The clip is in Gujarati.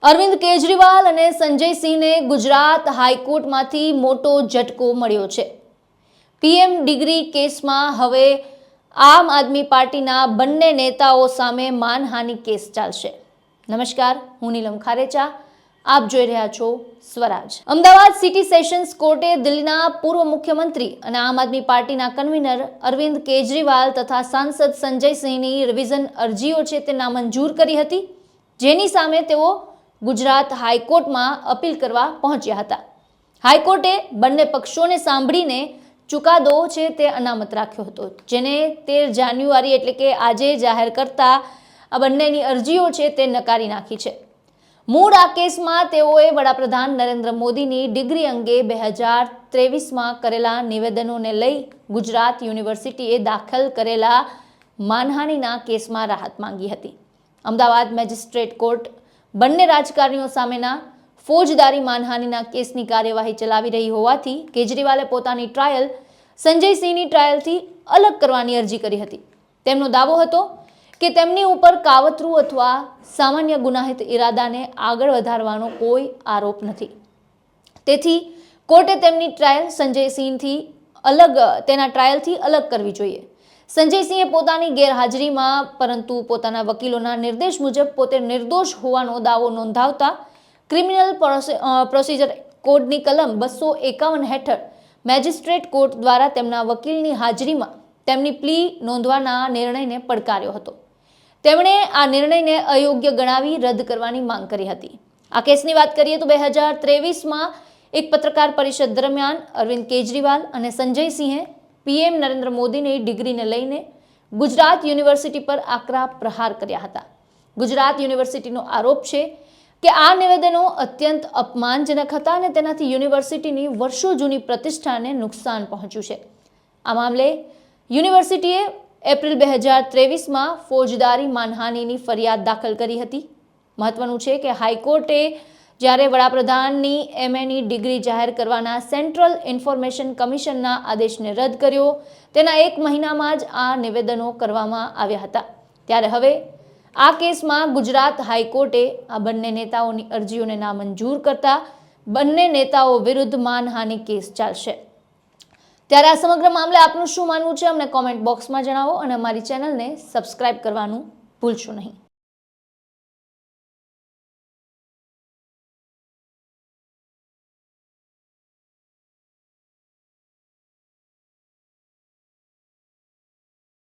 અરવિંદ કેજરીવાલ અને સંજય સિંહને ગુજરાત હાઈકોર્ટમાંથી મોટો ઝટકો મળ્યો છે। પીએમ ડિગ્રી કેસમાં હવે આમ આદમી પાર્ટીના બંને નેતાઓ સામે માનહાનિ કેસ ચાલશે। નમસ્કાર, હું નીલમ ખારેચા, આપ જોઈ રહ્યા છો સ્વરાજ। અમદાવાદ સિટી સેશન્સ કોર્ટે દિલ્હીના પૂર્વ મુખ્યમંત્રી અને આમ આદમી પાર્ટીના કન્વીનર અરવિંદ કેજરીવાલ તથા સાંસદ સંજય સિંહની રિવિઝન અરજીઓ છે તે નામંજૂર કરી હતી, જેની સામે તેઓ ગુજરાત હાઈકોર્ટમાં અપીલ કરવા પહોંચ્યા હતા। હાઈકોર્ટે બંને પક્ષોને સાંભળીને ચુકાદો છે તે અનામત રાખ્યો હતો, જેને 13 જાન્યુઆરી એટલે કે આજે જાહેર કરતા આ બંનેની અરજીઓ છે તે નકારી નાખી છે। મૂળ આ કેસમાં તેઓએ વડાપ્રધાન નરેન્દ્ર મોદીની ડિગ્રી અંગે 2023માં કરેલા નિવેદનોને લઈ ગુજરાત યુનિવર્સિટીએ દાખલ કરેલા માનહાનિના કેસમાં રાહત માંગી હતી। અમદાવાદ મેજિસ્ટ્રેટ કોર્ટ બંને રાજકારણીઓ સામેના ફોજદારી માનહાનિના કેસની કાર્યવાહી ચલાવી રહી હોવાથી કેજરીવાલે પોતાની ટ્રાયલ સંજય સિંહની ટ્રાયલથી અલગ કરવાની અરજી કરી હતી। તેમનો દાવો હતો કે તેમની ઉપર કાવતરું અથવા સામાન્ય ગુનાહિત ઈરાદાને આગળ વધારવાનો કોઈ આરોપ નથી, તેથી કોર્ટે તેમની ટ્રાયલ સંજય સિંહથી ટ્રાયલથી અલગ કરવી જોઈએ। સંજય સિંહે પોતાની ગેરહાજરીમાં પરંતુ પોતાના વકીલોના નિર્દેશ મુજબ પોતે નિર્દોષ હોવાનો દાવો નોંધાવતા ક્રિમિનલ પ્રોસિજર કોડની કલમ 251 હેઠળ મેજિસ્ટ્રેટ કોર્ટ દ્વારા તેમના વકીલની હાજરીમાં તેમની પ્લી નોંધવાના નિર્ણયને પડકાર્યો હતો। તેમણે આ નિર્ણયને અયોગ્ય ગણાવી રદ કરવાની માંગ કરી હતી। આ કેસની વાત કરીએ તો 2023માં એક પત્રકાર પરિષદ દરમિયાન અરવિંદ કેજરીવાલ અને સંજય સિંહે પીએમ નરેન્દ્ર મોદીની ડિગ્રીને લઈને ગુજરાત યુનિવર્સિટી પર આકરા પ્રહાર કર્યા હતા। ગુજરાત યુનિવર્સિટીનો આરોપ છે કે આ નિવેદનો અત્યંત અપમાનજનક હતા અને તેનાથી યુનિવર્સિટીની વર્ષો જૂની પ્રતિષ્ઠાને નુકસાન પહોંચ્યું છે। આ મામલે યુનિવર્સિટીએ એપ્રિલ 2023માં ફોજદારી માનહાનિની ફરિયાદ દાખલ કરી હતી। મહત્વનું છે કે હાઈકોર્ટે જ્યારે વડાપ્રધાનની એમએની ડિગ્રી જાહેર કરવાના સેન્ટ્રલ ઇન્ફોર્મેશન કમિશનના આદેશને રદ કર્યો, તેના 1 મહિનામાં જ આ નિવેદનો કરવામાં આવ્યા હતા। ત્યારે હવે આ કેસમાં ગુજરાત હાઈકોર્ટે આ બંને નેતાઓની અરજીઓને નામંજૂર કરતા બંને નેતાઓ વિરુદ્ધ માનહાનિ કેસ ચાલશે। ત્યારે આ સમગ્ર મામલે આપનું શું માનવું છે, અમને કોમેન્ટ બોક્સમાં જણાવો અને અમારી ચેનલને સબસ્ક્રાઇબ કરવાનું ભૂલશો નહીં।